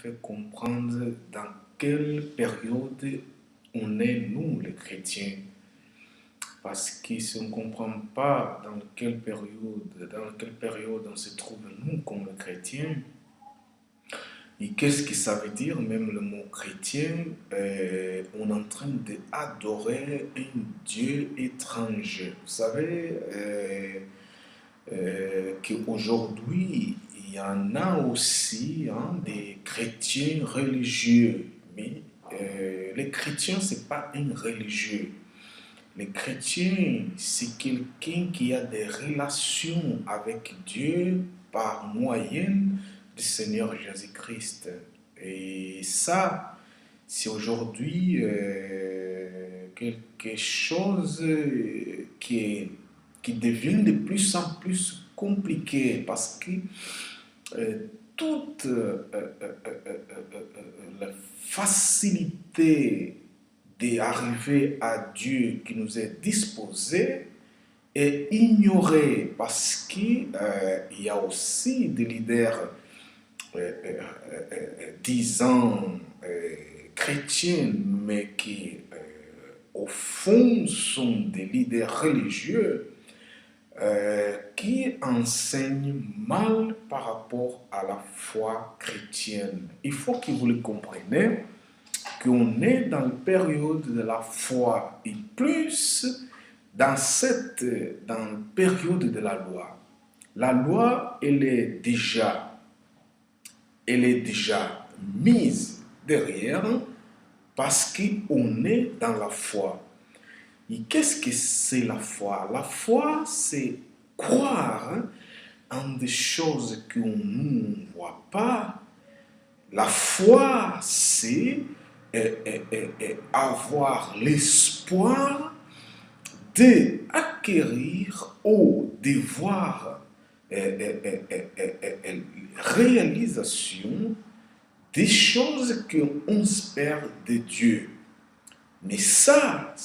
fait comprendre dans quelle période on est, nous, les chrétiens. Parce que si on ne comprend pas dans quelle période on se trouve, nous, comme les chrétiens, et qu'est-ce que ça veut dire, même le mot chrétien, on est en train d'adorer un Dieu étranger. Vous savez qu'aujourd'hui, il y en a aussi des chrétiens religieux. Mais les chrétiens, ce n'est pas un religieux. Les chrétiens, c'est quelqu'un qui a des relations avec Dieu par moyen du Seigneur Jésus-Christ. Et ça, c'est aujourd'hui quelque chose qui devient de plus en plus compliqué parce que toute la facilité d'arriver à Dieu qui nous est disposé est ignorée parce qu'il y a aussi des leaders disant chrétiens, mais qui au fond sont des leaders religieux qui enseignent mal par rapport à la foi chrétienne. Il faut que vous le compreniez qu'on est dans la période de la foi et plus dans la période de la loi. La loi, elle est déjà mise derrière parce qu'on est dans la foi. Et qu'est-ce que c'est la foi? La foi, c'est croire en des choses qu'on ne voit pas. La foi, c'est avoir l'espoir d'acquérir ou de voir réalisation des choses qu'on espère de Dieu. Mais ça,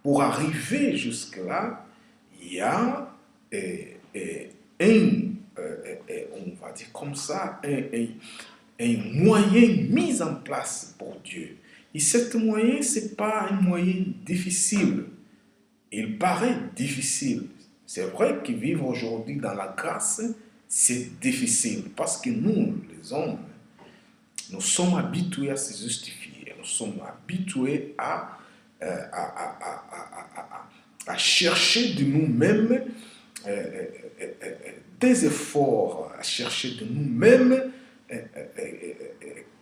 pour arriver jusque-là, il y a on va dire comme ça, un moyen mis en place pour Dieu. Et ce moyen, ce n'est pas un moyen difficile. Il paraît difficile. C'est vrai que vivre aujourd'hui dans la grâce, c'est difficile. Parce que nous, les hommes, nous sommes habitués à se justifier. Nous sommes habitués à chercher de nous-mêmes des efforts, à chercher de nous-mêmes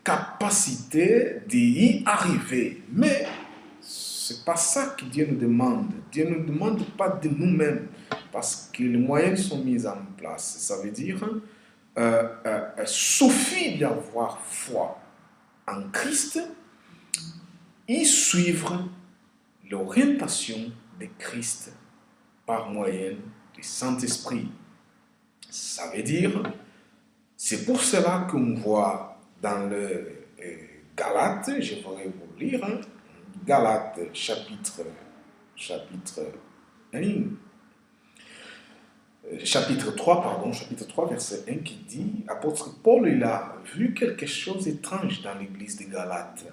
capacité d'y arriver. Mais ce n'est pas ça que Dieu nous demande. Dieu ne nous demande pas de nous-mêmes parce que les moyens sont mis en place. Ça veut dire suffit d'avoir foi en Christ et suivre l'orientation de Christ par moyen du Saint-Esprit. Ça veut dire, c'est pour cela qu'on voit dans le Galates, je voudrais vous lire, Galates chapitre 3, verset 1 qui dit, apôtre Paul, il a vu quelque chose d'étrange dans l'église de Galates.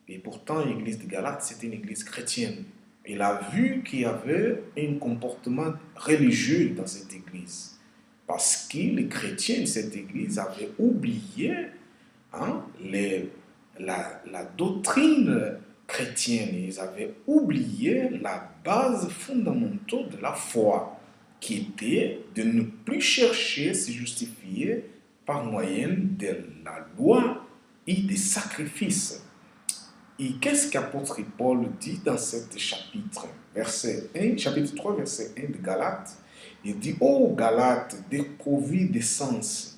Et pourtant, l'église de Galates, c'était une église chrétienne. Il a vu qu'il y avait un comportement religieux dans cette église. Parce que les chrétiens de cette église avaient oublié la doctrine chrétienne. Ils avaient oublié la base fondamentale de la foi, qui était de ne plus chercher à se justifier par moyen de la loi et des sacrifices. Et qu'est-ce qu'apôtre Paul dit dans ce chapitre? Chapitre 3, verset 1 de Galates. Il dit, ô Galates, dépourvus de sens,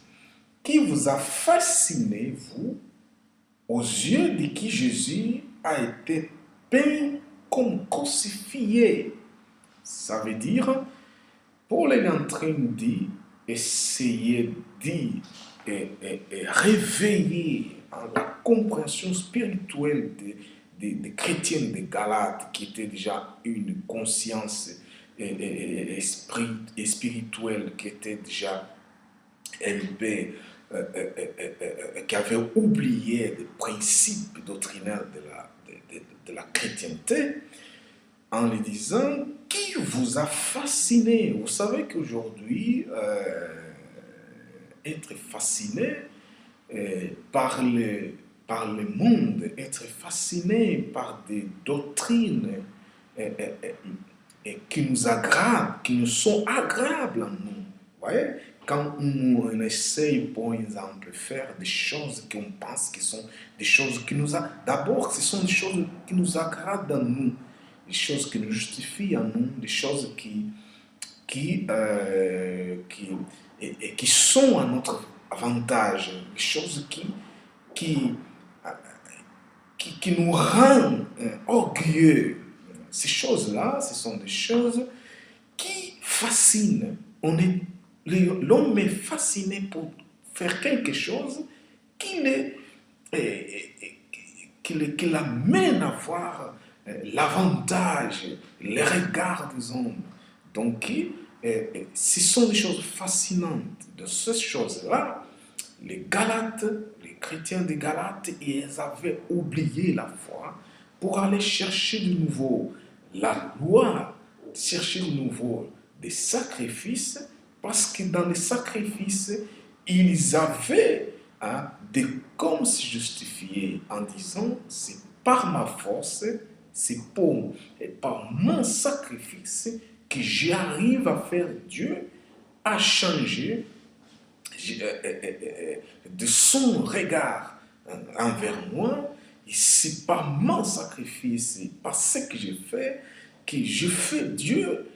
qui vous a fasciné, vous, aux yeux de qui Jésus a été peint comme crucifié. Ça veut dire, Paul est en train de essayer de réveiller la compréhension spirituelle des chrétiens de Galates, qui était déjà une conscience spirituelle, qui était déjà un peu qui avaient oublié les principes doctrinels de la chrétienté, en lui disant qui vous a fasciné. Vous savez qu'aujourd'hui, être fasciné par le monde, être fasciné par des doctrines qui nous agradent, qui nous sont agréables en nous. Vous voyez? Quand on essaye, par exemple, de faire des choses qu'on pense qui sont des choses qui nous d'abord, ce sont des choses qui nous agradent en nous, des choses qui nous justifient en nous, des choses qui, qui sont à notre avantage, des choses qui nous rendent orgueilleux. Ces choses-là, ce sont des choses qui fascinent. L'homme est fasciné pour faire quelque chose qui l'amène à voir l'avantage, les regards des hommes. Donc, ce sont des choses fascinantes. De ces choses-là, les chrétiens des Galates, ils avaient oublié la foi pour aller chercher de nouveau la loi, chercher de nouveau des sacrifices, parce que dans les sacrifices, ils avaient de comme se justifier en disant c'est par ma force, c'est par mon sacrifice que j'arrive à faire Dieu à changer de son regard envers moi. Et c'est par mon sacrifice, par ce que j'ai fait, que je fais Dieu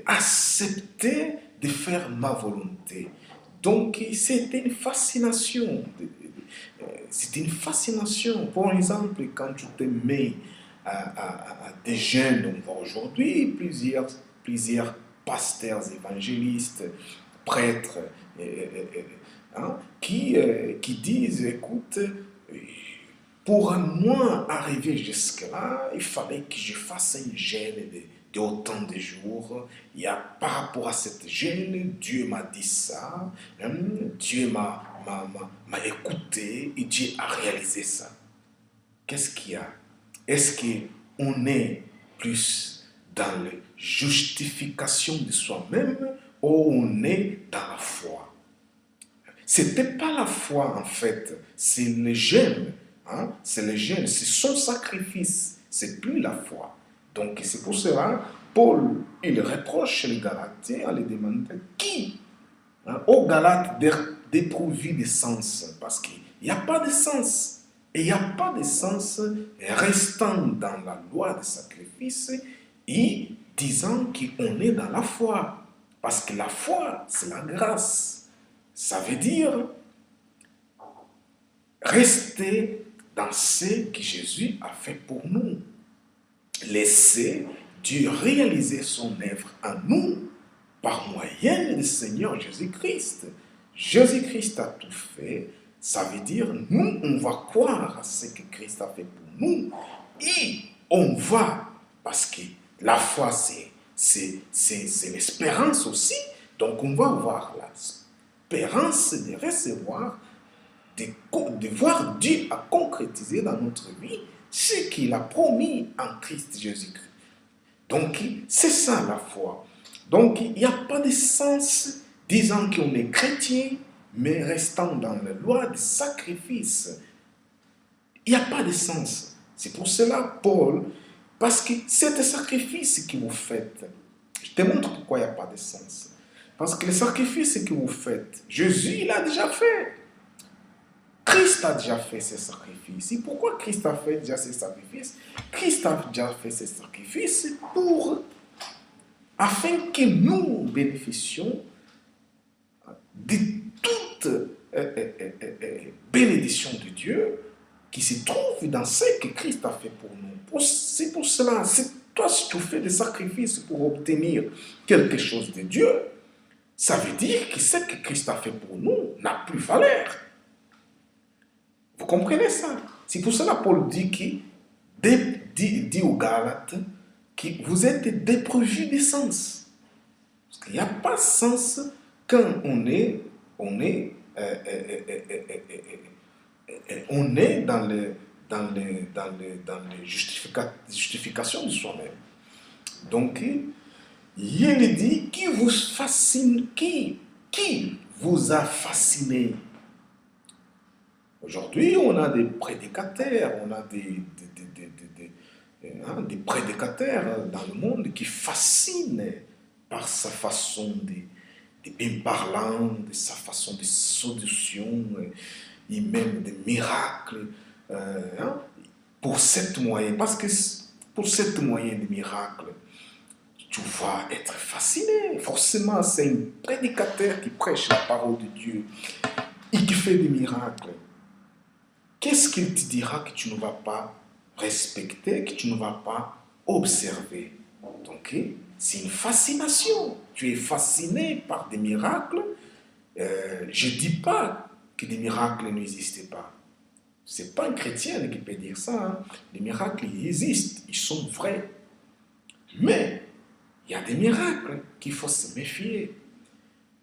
accepter de faire ma volonté. Donc, c'était une fascination. C'était une fascination. Par exemple, quand tu te mets à des jeunes, on voit aujourd'hui plusieurs pasteurs évangélistes, prêtres, qui disent, écoute, pour moi arriver jusque-là, il fallait que je fasse un jeûne de autant de jours. Par rapport à cette jeûne, Dieu m'a dit ça, Dieu m'a écouté et Dieu a réalisé ça. Qu'est-ce qu'il y a? Est-ce qu'on est plus dans la justification de soi-même ou on est dans la foi? Ce n'était pas la foi en fait, c'est le jeûne. C'est le jeûne, c'est son sacrifice, c'est plus la foi. Donc c'est pour cela, Paul, il reproche les Galatiens en les demandant qui, aux Galates dépourvus de sens, parce qu'il n'y a pas de sens. Et il n'y a pas de sens restant dans la loi de sacrifice et disant qu'on est dans la foi. Parce que la foi, c'est la grâce. Ça veut dire rester dans ce que Jésus a fait pour nous. Laisser Dieu réaliser son œuvre en nous par moyen du Seigneur Jésus-Christ. Jésus-Christ a tout fait. Ça veut dire, nous, on va croire à ce que Christ a fait pour nous. Et on va, parce que la foi, c'est l'espérance aussi. Donc, on va avoir l'espérance de recevoir, de voir Dieu à concrétiser dans notre vie ce qu'il a promis en Christ Jésus-Christ. Donc, c'est ça la foi. Donc, il n'y a pas de sens disant qu'on est chrétien, mais restant dans la loi du sacrifice. Il n'y a pas de sens. C'est pour cela, Paul, parce que c'est le sacrifice que vous faites. Je te montre pourquoi il n'y a pas de sens. Parce que le sacrifice que vous faites, Jésus, il a déjà fait. Christ a déjà fait ses sacrifices. Et pourquoi Christ a fait déjà ses sacrifices? Christ a déjà fait ses sacrifices afin que nous bénéficions de toute bénédiction de Dieu qui se trouve dans ce que Christ a fait pour nous. C'est pour cela, toi, si tu fais des sacrifices pour obtenir quelque chose de Dieu, ça veut dire que ce que Christ a fait pour nous n'a plus valeur. Vous comprenez ça? C'est pour cela que Paul dit aux Galates que vous êtes dépourvus de sens. Parce qu'il n'y a pas de sens quand on est on est dans les justifications de soi-même. Donc, il dit qui vous fascine, qui vous a fasciné. Aujourd'hui, on a des prédicateurs, on a des prédicateurs dans le monde qui fascinent par sa façon de bien parlant, de sa façon de solution, et même des miracles, pour cette moyen. Parce que pour cette moyen de miracle, tu vas être fasciné. Forcément, c'est un prédicateur qui prêche la parole de Dieu et qui fait des miracles. Qu'est-ce qu'il te dira que tu ne vas pas respecter, que tu ne vas pas observer? Donc, c'est une fascination. Tu es fasciné par des miracles. Je ne dis pas que des miracles n'existent pas. Ce n'est pas un chrétien qui peut dire ça. Hein. Les miracles, ils existent, ils sont vrais. Mais il y a des miracles qu'il faut se méfier.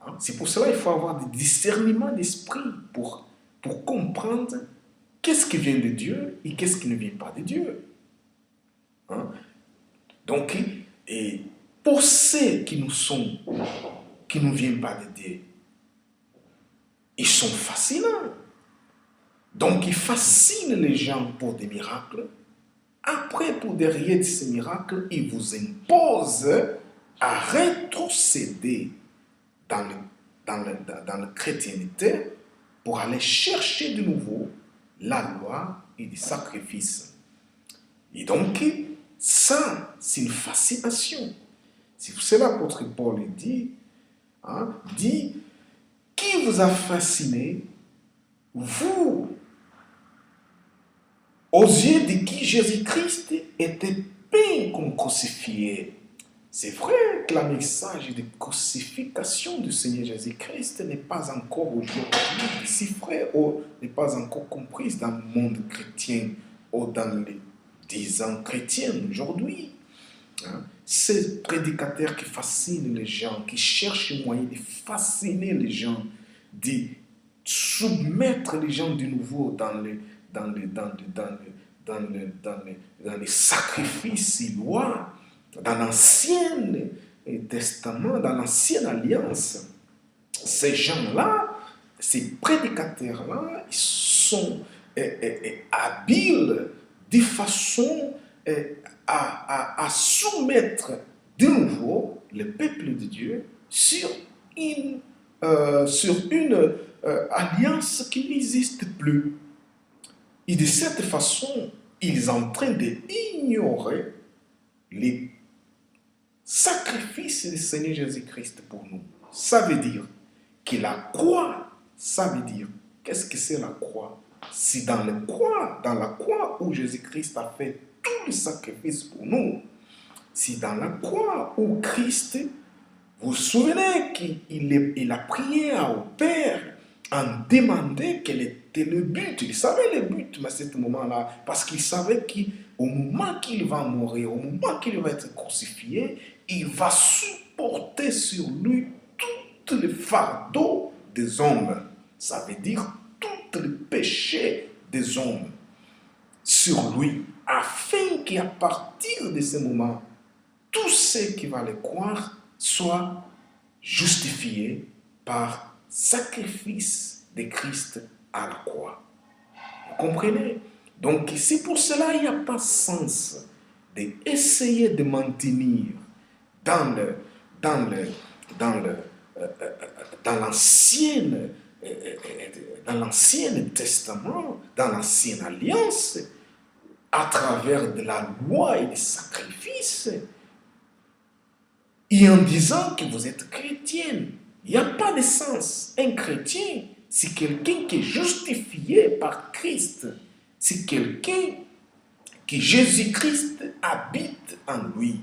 Hein. C'est pour cela qu'il faut avoir des discernements d'esprit pour comprendre qu'est-ce qui vient de Dieu et qu'est-ce qui ne vient pas de Dieu. Hein? Donc, et pour ceux qui ne viennent pas de Dieu, ils sont fascinants. Donc, ils fascinent les gens pour des miracles. Après, pour derrière ces miracles, ils vous imposent à rétrocéder dans la chrétienté pour aller chercher de nouveau la loi et les sacrifices. Et donc, ça, c'est une fascination. C'est pour cela l'apôtre Paul dit, qui vous a fasciné, vous, aux yeux de qui Jésus-Christ était peint comme crucifié. C'est vrai que le message de crucifixion du Seigneur Jésus-Christ n'est pas encore aujourd'hui déchiffré ou n'est pas encore comprise dans le monde chrétien ou dans les 10 ans chrétiens aujourd'hui. Hein? Ces prédicateurs qui fascinent les gens, qui cherchent un moyen de fasciner les gens, de soumettre les gens de nouveau dans les sacrifices et lois, dans l'Ancien Testament, dans l'Ancienne Alliance. Ces gens-là, ces prédicateurs-là, ils sont habiles de façon à soumettre de nouveau le peuple de Dieu sur une alliance qui n'existe plus. Et de cette façon, ils sont en train d'ignorer les sacrifices du Seigneur Jésus-Christ pour nous. Ça veut dire que la croix, ça veut dire, qu'est-ce que c'est la croix? C'est dans la croix où Jésus-Christ a fait tous les sacrifices pour nous. C'est dans la croix où Christ, vous vous souvenez qu'il a prié au Père en demandant quel était le but. Il savait le but à ce moment-là, parce qu'il savait qu'au moment qu'il va mourir, au moment qu'il va être crucifié, il va supporter sur lui tout le fardeau des hommes. Ça veut dire tout le péché des hommes sur lui, afin qu'à partir de ce moment, tous ceux qui vont le croire soient justifiés par sacrifice de Christ à la croix. Vous comprenez? Donc c'est pour cela qu'il n'y a pas sens d'essayer de maintenir dans l'Ancien Testament, dans l'Ancienne Alliance, à travers de la loi et des sacrifices, et en disant que vous êtes chrétien. Il n'y a pas de sens. Un chrétien, c'est quelqu'un qui est justifié par Christ. C'est quelqu'un que Jésus-Christ habite en lui.